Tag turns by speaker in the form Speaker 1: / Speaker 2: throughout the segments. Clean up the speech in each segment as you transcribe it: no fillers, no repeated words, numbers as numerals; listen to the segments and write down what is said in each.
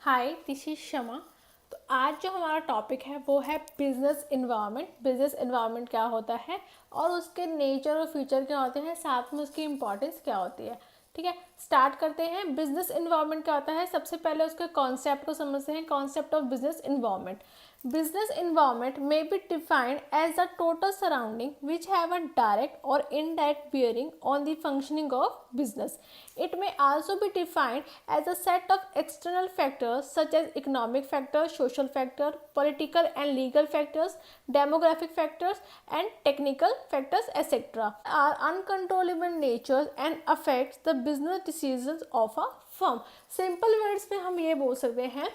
Speaker 1: Hi, this is शमा। तो आज जो हमारा टॉपिक है वो है बिजनेस इन्वायरमेंट। बिजनेस इन्वायरमेंट क्या होता है और उसके नेचर और फीचर क्या होते हैं, साथ में उसकी इम्पोर्टेंस क्या होती है। ठीक है, स्टार्ट करते हैं। बिजनेस इन्वायरमेंट क्या होता है, सबसे पहले उसके कॉन्सेप्ट को समझते हैं। Concept of business environment. Business environment may be defined as the total surrounding which have a direct or indirect bearing on the functioning of business. It may also be defined as a set of external factors such as economic factors, social factors, political and legal factors, demographic factors, and technical factors, etc. are uncontrollable natures and affects the business decisions of a firm. Simple words में हम ये बोल सकते हैं,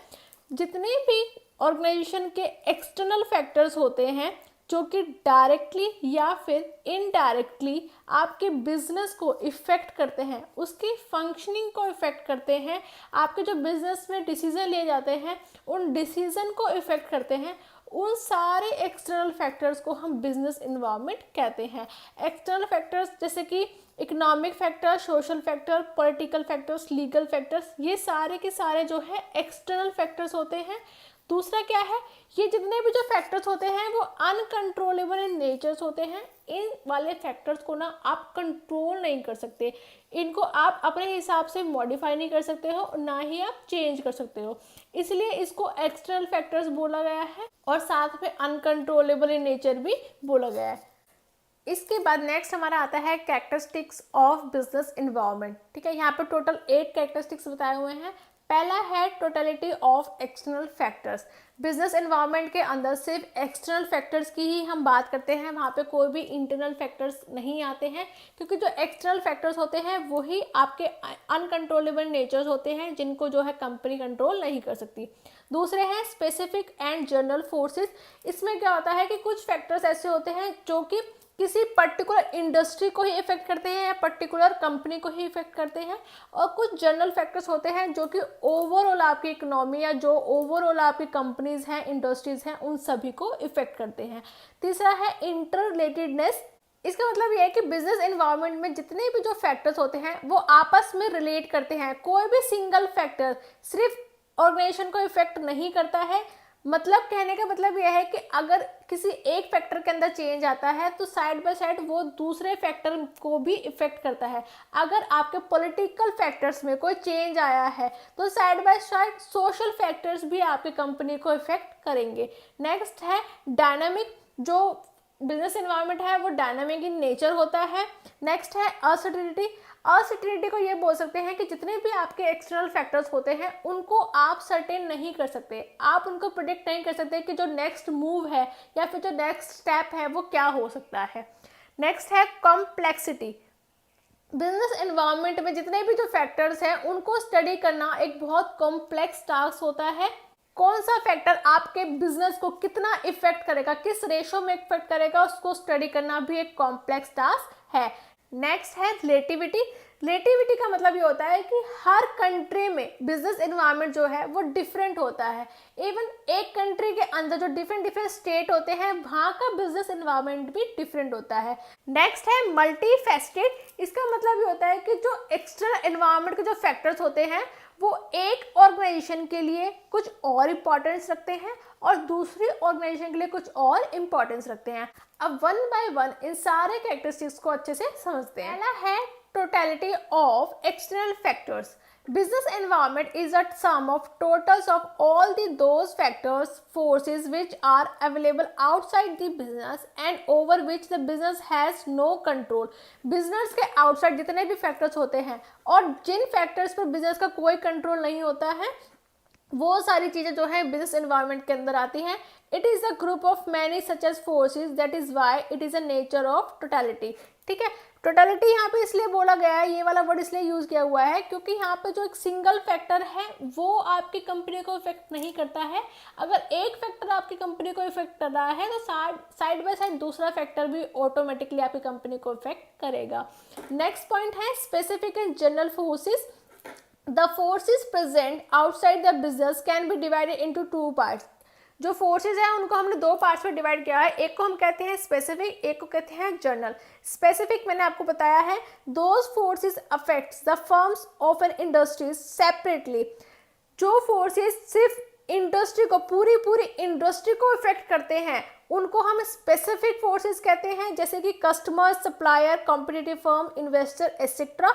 Speaker 1: जितने भी organisation के external factors होते हैं जो कि डायरेक्टली या फिर इनडायरेक्टली आपके बिजनेस को इफ़ेक्ट करते हैं, उसकी फंक्शनिंग को इफ़ेक्ट करते हैं, आपके जो बिजनेस में डिसीजन लिए जाते हैं उन डिसीजन को इफ़ेक्ट करते हैं, उन सारे एक्सटर्नल फैक्टर्स को हम बिजनेस इन्वायरमेंट कहते हैं। एक्सटर्नल फैक्टर्स जैसे कि economic factor, social factor, political factors, legal factors, ये सारे के सारे जो है एक्सटर्नल फैक्टर्स होते हैं। दूसरा क्या है, ये जितने भी जो फैक्टर्स होते हैं वो अनकंट्रोलेबल इन नेचर्स होते हैं। इन वाले फैक्टर्स को ना आप कंट्रोल नहीं कर सकते, इनको आप अपने हिसाब से मॉडिफाई नहीं कर सकते हो, ना ही आप चेंज कर सकते हो, इसलिए इसको एक्सटर्नल फैक्टर्स बोला गया है और साथ में अनकंट्रोलेबल इन नेचर भी बोला गया है। इसके बाद नेक्स्ट हमारा आता है कैरेक्टरिस्टिक्स ऑफ बिजनेस इन्वायरमेंट। ठीक है, यहाँ पे टोटल 8 कैरेक्टरिस्टिक्स बताए हुए हैं। पहला है totality of external factors. Business environment के अंदर सिर्फ एक्सटर्नल फैक्टर्स की ही हम बात करते हैं, वहाँ पे कोई भी इंटरनल फैक्टर्स नहीं आते हैं, क्योंकि जो एक्सटर्नल फैक्टर्स होते हैं वही आपके अनकंट्रोलेबल नेचर्स होते हैं जिनको जो है कंपनी कंट्रोल नहीं कर सकती। दूसरे हैं स्पेसिफिक एंड जनरल फोर्सेस। इसमें क्या होता है कि कुछ फैक्टर्स ऐसे होते हैं जो कि किसी पर्टिकुलर इंडस्ट्री को ही इफेक्ट करते हैं या पर्टिकुलर कंपनी को ही इफेक्ट करते हैं, और कुछ जनरल फैक्टर्स होते हैं जो कि ओवरऑल आपकी इकोनॉमी या जो ओवरऑल आपकी कंपनीज हैं, इंडस्ट्रीज हैं, उन सभी को इफेक्ट करते हैं। तीसरा है इंटर रिलेटेडनेस। इसका मतलब ये है कि बिजनेस एनवायरनमेंट में जितने भी जो फैक्टर्स होते हैं वो आपस में रिलेट करते हैं। कोई भी सिंगल फैक्टर सिर्फ ऑर्गेनाइजेशन को इफेक्ट नहीं करता है। मतलब कहने का मतलब यह है कि अगर किसी एक फैक्टर के अंदर चेंज आता है तो साइड बाय साइड वो दूसरे फैक्टर को भी इफेक्ट करता है। अगर आपके पॉलिटिकल फैक्टर्स में कोई चेंज आया है तो side by side social factors भी आपकी कंपनी को इफेक्ट करेंगे। नेक्स्ट है डायनामिक। जो बिजनेस एनवायरनमेंट है वो डायनामिक इन नेचर होता है। नेक्स्ट है अनसर्टेनिटी। अनसर्टेनिटी को ये बोल सकते हैं कि जितने भी आपके एक्सटर्नल फैक्टर्स होते हैं उनको आप सर्टेन नहीं कर सकते, आप उनको प्रिडिक्ट नहीं कर सकते कि जो नेक्स्ट मूव है या फिर जो नेक्स्ट स्टेप है वो क्या हो सकता है। नेक्स्ट है कॉम्प्लेक्सिटी। बिजनेस एनवायरनमेंट में जितने भी जो फैक्टर्स हैं उनको स्टडी करना एक बहुत कॉम्प्लेक्स टास्क होता है। कौन सा फैक्टर आपके बिजनेस को कितना इफेक्ट करेगा, किस रेशो में इफेक्ट करेगा, उसको स्टडी करना भी एक कॉम्प्लेक्स टास्क है। नेक्स्ट है रिलेटिविटी। रिलेटिविटी का मतलब ये होता है कि हर कंट्री में बिजनेस एनवायरनमेंट जो है वो डिफरेंट होता है। इवन एक कंट्री के अंदर जो डिफरेंट डिफरेंट स्टेट होते हैं वहाँ का बिजनेस एनवायरनमेंट भी डिफरेंट होता है। नेक्स्ट है मल्टी फेस्टेड। इसका मतलब ये होता है कि जो एक्सटर्नल एनवायरनमेंट के जो फैक्टर्स होते हैं वो एक ऑर्गेनाइजेशन के लिए कुछ और इम्पोर्टेंस रखते हैं और दूसरी ऑर्गेनाइजेशन के लिए कुछ और इम्पोर्टेंस रखते हैं। अब वन बाय वन इन सारे कैरेक्टरिस्टिक्स को अच्छे से समझते हैं। पहला है totality of external factors. Business environment is a sum of totals of all those factors, forces which are available outside the business and over which the business has no control. Business के outside जितने भी factors होते हैं और जिन factors पर business का कोई control नहीं होता है वो सारी चीज़ें जो है बिजनेस एनवायरनमेंट के अंदर आती हैं। It is a group of many such as forces, that is why it is a nature of totality. ठीक है, टोटलिटी यहाँ पे इसलिए बोला गया है, ये वाला वर्ड इसलिए यूज़ किया हुआ है क्योंकि यहाँ पे जो एक सिंगल फैक्टर है वो आपकी कंपनी को इफेक्ट नहीं करता है। अगर एक फैक्टर आपकी कंपनी को इफेक्ट कर रहा है तो साइड बाय साइड दूसरा फैक्टर भी ऑटोमेटिकली आपकी कंपनी को इफेक्ट करेगा। नेक्स्ट पॉइंट है specific and general forces. The forces present outside the business can be divided into two parts. जो फोर्सेज हैं उनको हमने दो पार्ट्स में डिवाइड किया है, एक को हम कहते हैं स्पेसिफिक, एक को कहते हैं जनरल। स्पेसिफिक मैंने आपको बताया है, those forces affects the firms of an industries separately. जो फोर्सेस सिर्फ इंडस्ट्री को, पूरी इंडस्ट्री को इफेक्ट करते हैं, उनको हम स्पेसिफिक फोर्सेस कहते हैं, जैसे कि customer, supplier, competitive firm, investor etcetera.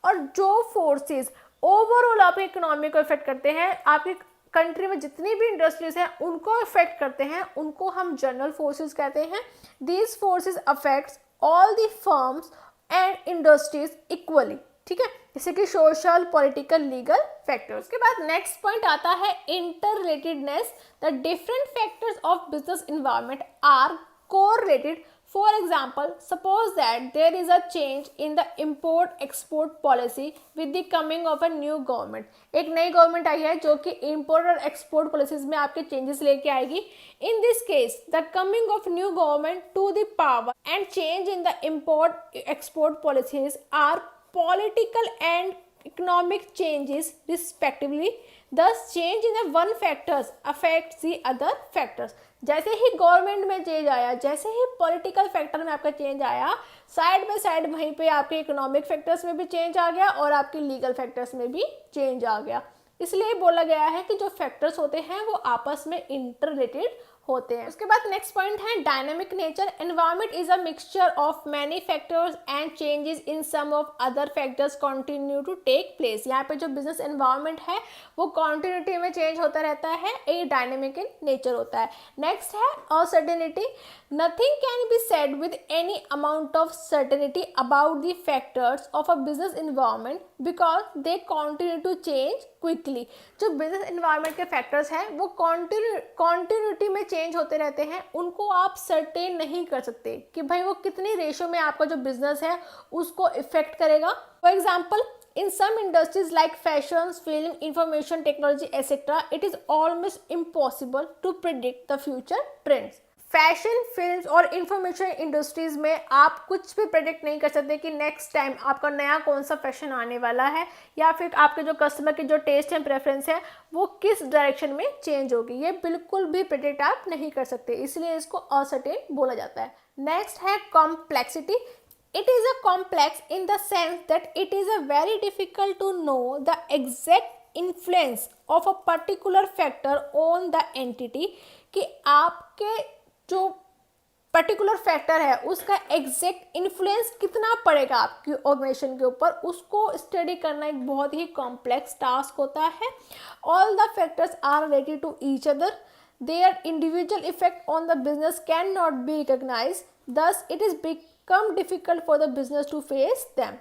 Speaker 1: और जो फोर्सेस ओवरऑल आपकी इकोनॉमी को इफेक्ट करते हैं, आपकी कंट्री में जितनी भी इंडस्ट्रीज हैं उनको इफेक्ट करते हैं, उनको हम जनरल फोर्सेस कहते हैं। These forces affects all the firms and industries equally, ठीक है, जैसे कि सोशल, पॉलिटिकल, लीगल फैक्टर्स। के बाद नेक्स्ट पॉइंट आता है inter relatedness. The different factors of business environment are correlated. For example, suppose that there is a change in the import-export policy with the coming of a new government. एक नई government आई है जो कि import और export policies में आपके changes लेके आएगी. In this case, the coming of new government to the power and change in the import-export policies are political and economic changes respectively. Thus, change in the one factors affects the other factors. जैसे ही government में change आया, जैसे ही political factor में आपका change आया, side by side वहीं पे आपके इकोनॉमिक फैक्टर्स में भी चेंज आ गया और आपके लीगल फैक्टर्स में भी चेंज आ गया। इसलिए बोला गया है कि जो फैक्टर्स होते हैं वो आपस में इंटर रिलेटेड होते हैं। उसके बाद नेक्स्ट पॉइंट है dynamic nature. Environment is a mixture of many factors and changes in some of other factors continue to take place. यहाँ पे जो बिजनेस एनवायरनमेंट है वो कॉन्टिन्यूटी में चेंज होता रहता है, ये डायनामिक इन नेचर होता है। नेक्स्ट है uncertainty. Nothing can be said with any amount of certainty about the factors of a business environment because they continue to change quickly. जो बिजनेस एनवायरनमेंट के फैक्टर्स हैं वो कॉन्टिन्यूटी में change होते रहते हैं, उनको आप सर्टेन नहीं कर सकते कि भाई वो कितनी रेशो में आपका जो बिजनेस है उसको इफेक्ट करेगा। For example, in some industries like fashion, film, information technology etc, it is almost impossible to predict the future trends. Fashion, films और इंफॉर्मेशन इंडस्ट्रीज में आप कुछ भी प्रेडिक्ट नहीं कर सकते कि नेक्स्ट टाइम आपका नया कौन सा फैशन आने वाला है, या फिर आपके जो कस्टमर की जो टेस्ट एंड प्रेफरेंस है वो किस डायरेक्शन में चेंज होगी, ये बिल्कुल भी प्रेडिक्ट आप नहीं कर सकते, इसलिए इसको अनसर्टेन बोला जाता है। नेक्स्ट है complexity. It is a complex in the sense that it is a very difficult to know the exact influence of a particular factor on the entity, कि आपके जो पर्टिकुलर फैक्टर है उसका एग्जैक्ट इन्फ्लुएंस कितना पड़ेगा आपकी organisation के ऊपर, उसको स्टडी करना एक बहुत ही कॉम्प्लेक्स टास्क होता है। All the factors are related to each other, their individual effect on the business cannot be recognized, thus it is become difficult for the business to face them.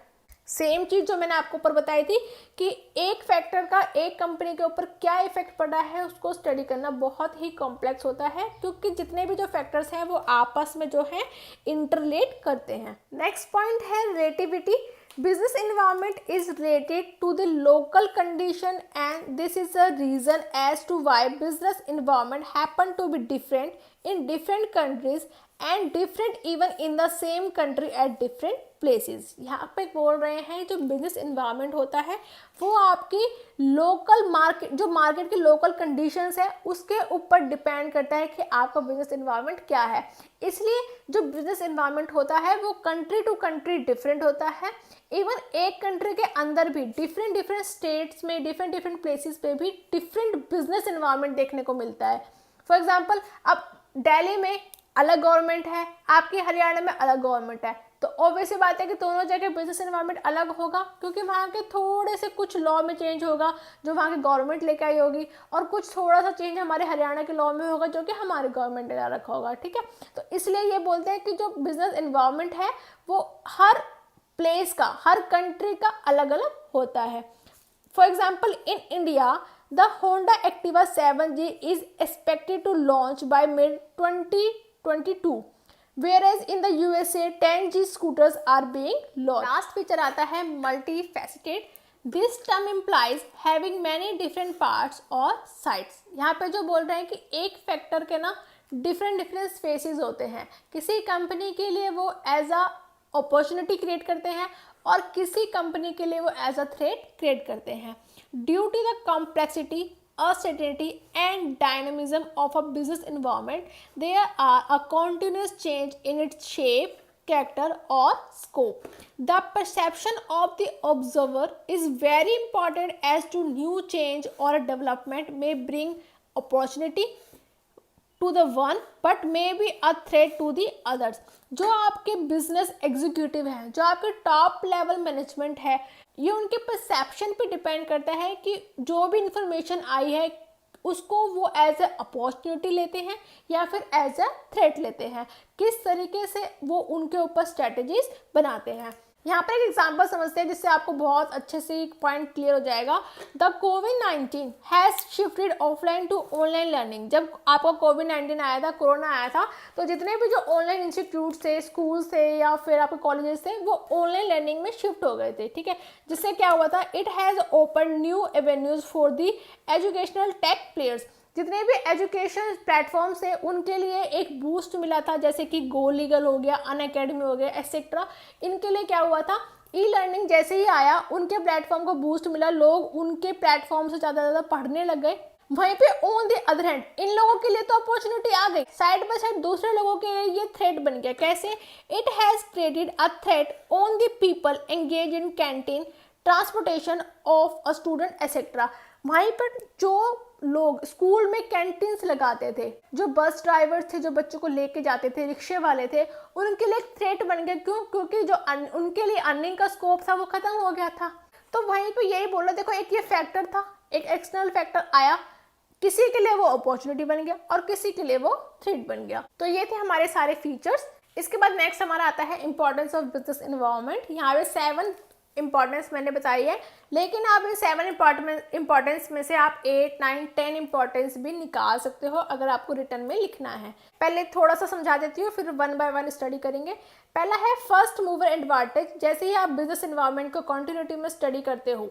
Speaker 1: Same चीज़ जो मैंने आपको ऊपर बताई थी कि एक फैक्टर का एक कंपनी के ऊपर क्या इफेक्ट पड़ा है उसको स्टडी करना बहुत ही कॉम्प्लेक्स होता है, क्योंकि जितने भी जो फैक्टर्स हैं वो आपस में जो है इंटरलेट करते हैं। नेक्स्ट पॉइंट है relativity. Business environment is related to the local condition, and this is a reason as to why business environment happen to be different in different countries and different even in the same country at different places. यहाँ पे बोल रहे हैं जो business environment होता है वो आपकी लोकल मार्केट, जो मार्केट की लोकल कंडीशंस है उसके ऊपर डिपेंड करता है कि आपका बिजनेस इन्वायरमेंट क्या है। इसलिए जो बिजनेस इन्वायरमेंट होता है वो कंट्री टू कंट्री डिफरेंट होता है। इवन एक कंट्री के अंदर भी डिफरेंट स्टेट्स में डिफरेंट प्लेसेस पे भी डिफरेंट बिजनेस इन्वायरमेंट देखने को मिलता है। फॉर एग्जांपल, अब दिल्ली में अलग गवर्नमेंट है, आपके हरियाणा में अलग गवर्नमेंट है, तो ऑब्वियस बात है कि दोनों जगह बिजनेस एनवायरनमेंट अलग होगा, क्योंकि वहाँ के थोड़े से कुछ लॉ में चेंज होगा जो वहाँ की गवर्नमेंट लेके आई होगी, और कुछ थोड़ा सा चेंज हमारे हरियाणा के लॉ में होगा जो कि हमारे गवर्नमेंट ने रखा होगा। ठीक है, तो इसलिए ये बोलते हैं कि जो बिजनेस एनवायरनमेंट है वो हर प्लेस का, हर कंट्री का अलग अलग होता है। For example, in India the Honda Activa 7G is expected to launch by mid 2022, whereas in the USA 10G scooters are being launched. Last feature आता है multifaceted. This term implies having many different parts or sides. यहाँ पे जो बोल रहे हैं कि एक फैक्टर के ना डिफरेंट फेसेस होते हैं, किसी कंपनी के लिए वो एज अ अपॉर्चुनिटी क्रिएट करते हैं और किसी कंपनी के लिए वो एज अ थ्रेट क्रिएट करते हैं। Due to the complexity, uncertainty and dynamism of a business environment, there are a continuous change in its shape, character or scope. The perception of the observer is very important as to new change or development may bring opportunity to the one but may be a threat to the others. जो आपके business executive हैं, जो आपके top level management है, ये उनके perception पे depend करता है कि जो भी इंफॉर्मेशन आई है उसको वो एज ए अपॉर्चुनिटी लेते हैं या फिर एज ए थ्रेट लेते हैं, किस तरीके से वो उनके ऊपर स्ट्रेटजीज बनाते हैं। यहाँ पर एक एग्जांपल समझते हैं जिससे आपको बहुत अच्छे से एक पॉइंट क्लियर हो जाएगा। द कोविड-19 has shifted offline to online learning. जब आपको कोविड-19 आया था, कोरोना आया था, तो जितने भी जो ऑनलाइन इंस्टीट्यूट थे, स्कूल थे या फिर आपके कॉलेजेस थे, वो ऑनलाइन लर्निंग में शिफ्ट हो गए थे। ठीक है, जिससे क्या हुआ था, it has open new avenues for the educational tech players. जितने भी एजुकेशन प्लेटफॉर्म्स थे उनके लिए एक बूस्ट मिला था, जैसे कि गो लीगल हो गया, अनअकैडमी हो गया, एक्सेट्रा। इनके लिए क्या हुआ था, ई लर्निंग जैसे ही आया उनके प्लेटफॉर्म को बूस्ट मिला, लोग उनके प्लेटफॉर्म से ज़्यादा पढ़ने लग गए। वहीं पे on the other hand in लोगों के लिए तो अपॉर्चुनिटी आ गई, साइड बाय साइड दूसरे लोगों के लिए ये थ्रेट बन गया। कैसे? It has created a threat on the people engage in canteen, transportation of a student etcetera. वहीं पर जो लोग स्कूल में कैंटीन्स लगाते थे, जो बस ड्राइवर थे, जो बच्चों को लेके जाते थे, रिक्शे वाले थे, उनके लिए एक थ्रेट बन गया। क्यों? क्योंकि जो उनके लिए अर्निंग का स्कोप था वो खत्म हो गया था। तो वहीं पे यही बोला, देखो एक ये फैक्टर था, एक एक्सटर्नल फैक्टर आया, किसी के लिए वो अपॉर्चुनिटी बन गया और किसी के लिए वो थ्रेट बन गया। तो ये थे हमारे सारे फीचर्स। इसके बाद नेक्स्ट हमारा आता है इंपॉर्टेंस ऑफ बिजनेस एनवायरनमेंट। यहाँ पे 7 इंपॉर्टेंस मैंने बताई है, लेकिन आप इन 7 इंपॉर्टेंस में से आप 8, 9, 10 इंपॉर्टेंस भी निकाल सकते हो अगर आपको रिटर्न में लिखना है। पहले थोड़ा सा समझा देती हूँ, फिर 1 बाय 1 स्टडी करेंगे। पहला है फर्स्ट मूवर एडवांटेज। जैसे ही आप बिजनेस एनवायरनमेंट को कंटिन्यूटी में स्टडी करते हो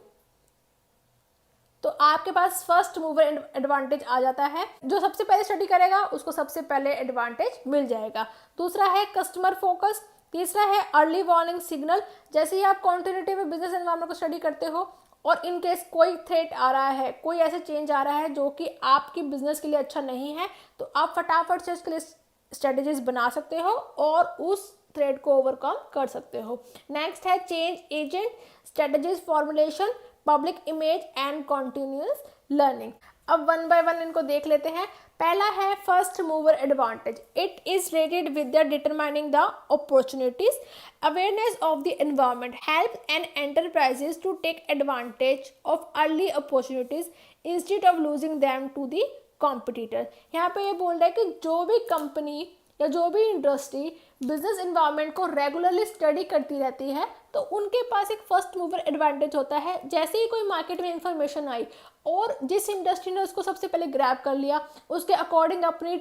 Speaker 1: तो आपके पास फर्स्ट मूवर एडवांटेज आ जाता है। जो सबसे पहले स्टडी करेगा उसको सबसे पहले एडवांटेज मिल जाएगा। दूसरा है कस्टमर फोकस। तीसरा है अर्ली वार्निंग सिग्नल। जैसे ही आप कॉन्टिन्यूटी में बिजनेस एनवायरनमेंट को स्टडी करते हो और इन केस कोई थ्रेट आ रहा है, कोई ऐसे चेंज आ रहा है जो कि आपकी बिजनेस के लिए अच्छा नहीं है, तो आप फटाफट से उसके लिए स्ट्रेटजीज बना सकते हो और उस थ्रेट को ओवरकम कर सकते हो। नेक्स्ट है change agent, strategies formulation, public image and continuous learning. अब 1 बाय 1 इनको देख लेते हैं। पहला है first mover advantage. It is rated with the determining the opportunities. Awareness of the environment help and enterprises to take advantage of early opportunities instead of losing them to the competitor. यहाँ पे ये बोल रहा है कि जो भी company या जो भी इंडस्ट्री बिजनेस एनवायरनमेंट को रेगुलरली स्टडी करती रहती है तो उनके पास एक फर्स्ट मूवर एडवांटेज होता है। जैसे ही कोई मार्केट में इंफॉर्मेशन आई और जिस इंडस्ट्री ने उसको सबसे पहले ग्रैब कर लिया, उसके अकॉर्डिंग अपनी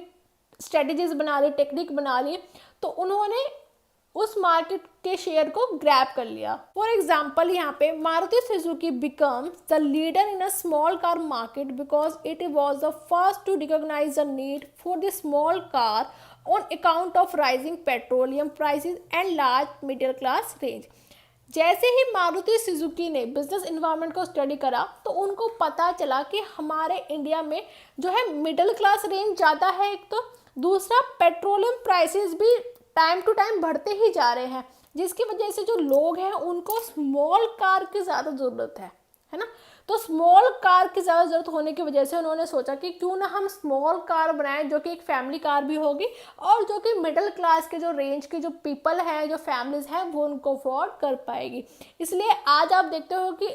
Speaker 1: स्ट्रेटजीज बना ली, टेक्निक बना ली, तो उन्होंने उस मार्केट के शेयर को ग्रैब कर लिया। फॉर एग्जाम्पल यहाँ पे Maruti Suzuki becomes the leader in a small car market because it was the first to recognise the need for the small car on account of rising petroleum prices and large middle class range। जैसे ही Maruti Suzuki ने business environment को study करा तो उनको पता चला कि हमारे इंडिया में जो है मिडिल क्लास रेंज ज़्यादा है, एक तो दूसरा पेट्रोलियम प्राइसेस भी टाइम टू टाइम बढ़ते ही जा रहे हैं, जिसकी वजह से जो लोग हैं उनको स्मॉल कार की ज़्यादा ज़रूरत है ना। तो स्मॉल कार की ज़्यादा ज़रूरत होने की वजह से उन्होंने सोचा कि क्यों ना हम स्मॉल कार बनाएं जो कि एक फैमिली कार भी होगी और जो कि मिडिल क्लास के जो रेंज के जो पीपल हैं, जो फैमिलीज हैं, वो उनको अफोर्ड कर पाएगी। इसलिए आज आप देखते हो कि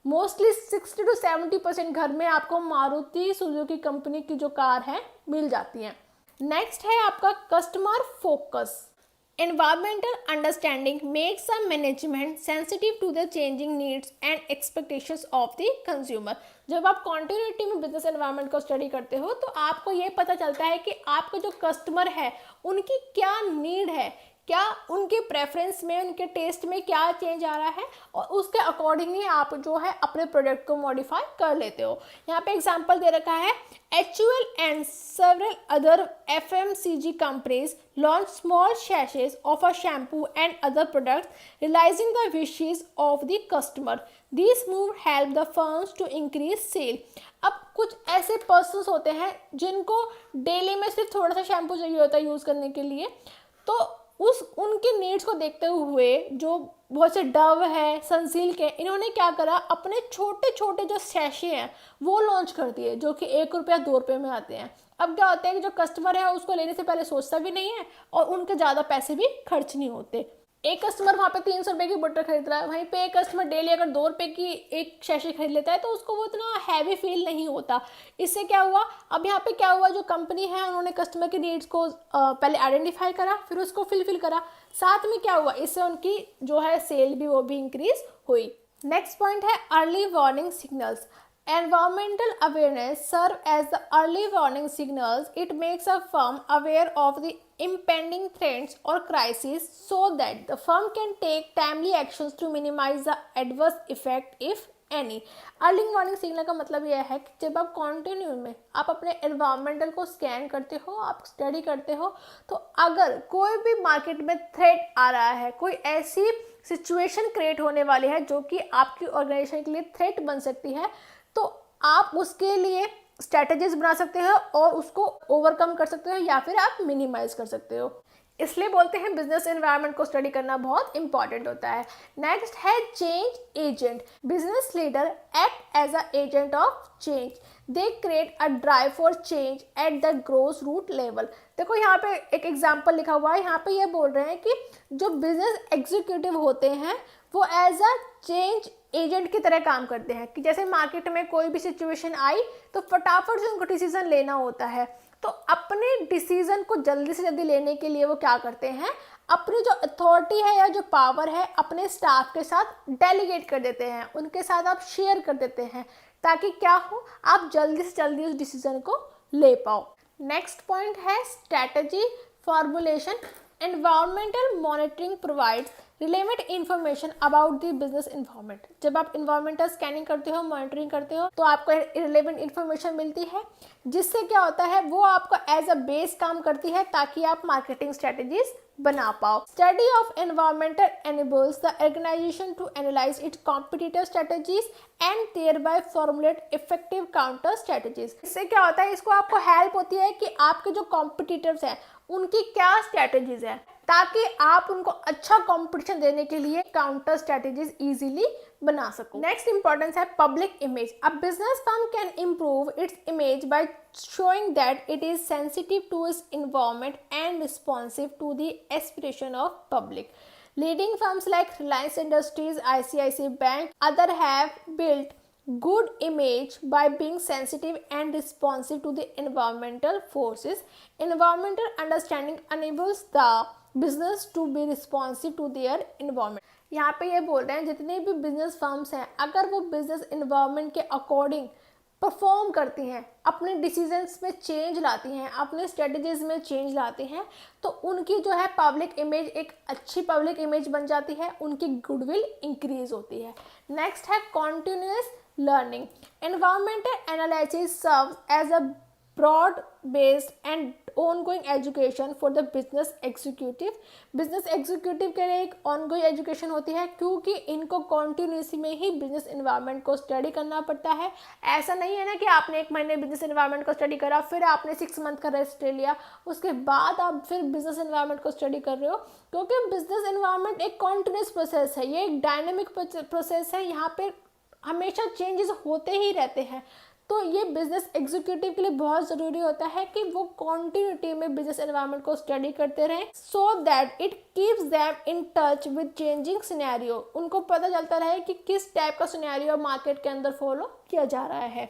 Speaker 1: मोस्टली 60 to 70% घर में आपको मारुति सुजुकी कंपनी की जो कार है मिल जाती हैं। नेक्स्ट है आपका customer focus. Environmental understanding makes a management sensitive to the changing needs and expectations of the consumer। जब आप कॉन्टिन्यूटी में बिजनेस एनवायरनमेंट को स्टडी करते हो तो आपको ये पता चलता है कि आपका जो कस्टमर है उनकी क्या नीड है, क्या उनके प्रेफरेंस में, उनके टेस्ट में क्या चेंज आ रहा है और उसके अकॉर्डिंग ही आप जो है अपने प्रोडक्ट को मॉडिफाई कर लेते हो। यहाँ पे एग्जांपल दे रखा है HUL and several other FMCG companies launch small sachets of a shampoo and other products realizing the wishes of the customer. These move help the firms to increase sale। अब कुछ ऐसे पर्सन्स होते हैं जिनको daily में सिर्फ थोड़ा सा शैम्पू चाहिए होता है यूज़ करने के लिए, तो उस उनके नीड्स को देखते हुए जो बहुत से डव है, सनसिल्क है, इन्होंने क्या करा, अपने छोटे छोटे जो सैशे हैं वो लॉन्च कर दिए जो कि 1 रुपया 2 रुपये में आते हैं। अब क्या होता है कि जो कस्टमर है उसको लेने से पहले सोचता भी नहीं है और उनके ज़्यादा पैसे भी खर्च नहीं होते। एक कस्टमर वहाँ पे 300 रुपये की बटर खरीद रहा है, वहीं पे एक कस्टमर डेली अगर 2 रुपये की एक शैशी खरीद लेता है तो उसको वो इतना हैवी फील नहीं होता। इससे क्या हुआ, अब यहाँ पे क्या हुआ, जो कंपनी है उन्होंने कस्टमर की नीड्स को पहले आइडेंटिफाई करा, फिर उसको फिल करा। साथ में क्या हुआ, इससे उनकी जो है सेल भी वो भी इंक्रीज हुई। नेक्स्ट पॉइंट है early warning signals. Environmental awareness serve as the early warning signals. It makes a firm aware of the impending threats or crises so that the firm can take timely actions to minimize the adverse effect if any. Early warning signal का मतलब यह है कि जब आप continue में आप अपने एनवायरमेंटल को स्कैन करते हो, आप स्टडी करते हो, तो अगर कोई भी मार्केट में थ्रेट आ रहा है, कोई ऐसी सिचुएशन क्रिएट होने वाली है जो कि आपकी ऑर्गेनाइजेशन के लिए थ्रेट बन सकती है, तो आप उसके लिए स्ट्रैटेजीज बना सकते हो और उसको ओवरकम कर सकते हो या फिर आप मिनिमाइज कर सकते हो। इसलिए बोलते हैं बिजनेस एनवायरनमेंट को स्टडी करना बहुत इंपॉर्टेंट होता है। नेक्स्ट है change agent. Business leader act as a agent of change. They create a drive for change at the grass root level. देखो यहाँ पे एक एग्जाम्पल लिखा हुआ है, यहाँ पे ये बोल रहे हैं कि जो बिजनेस एग्जीक्यूटिव होते हैं वो एज अ चेंज एजेंट की तरह काम करते हैं कि जैसे मार्केट में कोई भी सिचुएशन आई तो फटाफट से उनको डिसीजन लेना होता है। तो अपने डिसीजन को जल्दी से जल्दी लेने के लिए वो क्या करते हैं, अपनी जो अथॉरिटी है या जो पावर है अपने स्टाफ के साथ डेलीगेट कर देते हैं, उनके साथ आप शेयर कर देते हैं ताकि क्या हो, आप जल्दी से जल्दी उस डिसीजन को ले पाओ। नेक्स्ट पॉइंट है strategy formulation. Environmental monitoring provides relevant information about the business environment. जब आप इन्वायरमेंटल स्कैनिंग करते हो, मॉनिटरिंग करते हो, तो आपको रिलेवेंट इन्फॉर्मेशन मिलती है जिससे क्या होता है वो आपको एज अ बेस काम करती है ताकि आप मार्केटिंग स्ट्रेटेजीज बना पाओ। Study of environmental enables the organization to analyze its competitor strategies and thereby formulate effective counter strategies। इससे क्या होता है, इसको आपको हेल्प होती है कि आपके जो कॉम्पिटिटर्स हैं उनकी क्या स्ट्रेटेजीज है ताकि आप उनको अच्छा कंपटीशन देने के लिए काउंटर स्ट्रेटेजीज इजीली बना सको। नेक्स्ट इंपॉर्टेंस है public image. A business firm can improve its image by showing that it is sensitive to its environment and responsive to the aspiration of public. Leading firms like Reliance Industries, ICICI Bank, other have built good image by being sensitive and responsive to the environmental forces. Environmental understanding enables the business to be responsive to their environment. यहाँ पे ये बोल रहे हैं जितने भी business firms हैं अगर वो बिजनेस इन्वायरमेंट के अकॉर्डिंग परफॉर्म करती हैं, अपने डिसीजंस में चेंज लाती हैं, अपने स्ट्रेटजीज में चेंज लाती हैं, तो उनकी जो है पब्लिक इमेज एक अच्छी पब्लिक इमेज बन जाती है, उनकी गुडविल इंक्रीज होती है। नेक्स्ट है continuous learning. Environmental analysis serves as a broad based and ongoing education for the business executive. Business executive के लिए एक ongoing एजुकेशन होती है क्योंकि इनको कॉन्टिन्यूसली में ही बिजनेस इन्वायरमेंट को स्टडी करना पड़ता है। ऐसा नहीं है ना कि आपने 1 महीने बिजनेस इन्वायरमेंट को स्टडी करा फिर आपने 6 मंथ का रेस्ट ले लिया उसके बाद आप फिर बिजनेस इन्वायरमेंट को स्टडी कर रहे हो, क्योंकि बिजनेस इन्वायरमेंट एक कॉन्टिन्यूस प्रोसेस है, ये एक डायनेमिक प्रोसेस है, यहाँ पे हमेशा चेंजेस होते ही रहते हैं। तो ये बिजनेस एग्जीक्यूटिव के लिए बहुत ज़रूरी होता है कि वो कॉन्टिन्यूटी में बिजनेस एनवायरनमेंट को स्टडी करते रहें so that it keeps them in touch with changing scenario. उनको पता चलता रहे कि किस टाइप का सिनेरियो मार्केट के अंदर फॉलो किया जा रहा है।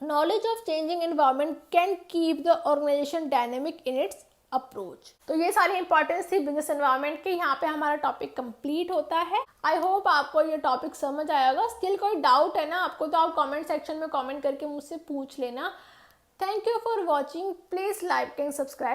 Speaker 1: Knowledge of changing environment can keep the organisation dynamic in its approach. तो ये सारी इंपॉर्टेंस थी बिजनेस एनवायरनमेंट की। यहाँ पे हमारा टॉपिक कंप्लीट होता है। आई होप आपको ये टॉपिक समझ आया होगा। स्टिल कोई डाउट है ना आपको तो आप कमेंट सेक्शन में कमेंट करके मुझसे पूछ लेना। Thank you for watching. Please like and subscribe.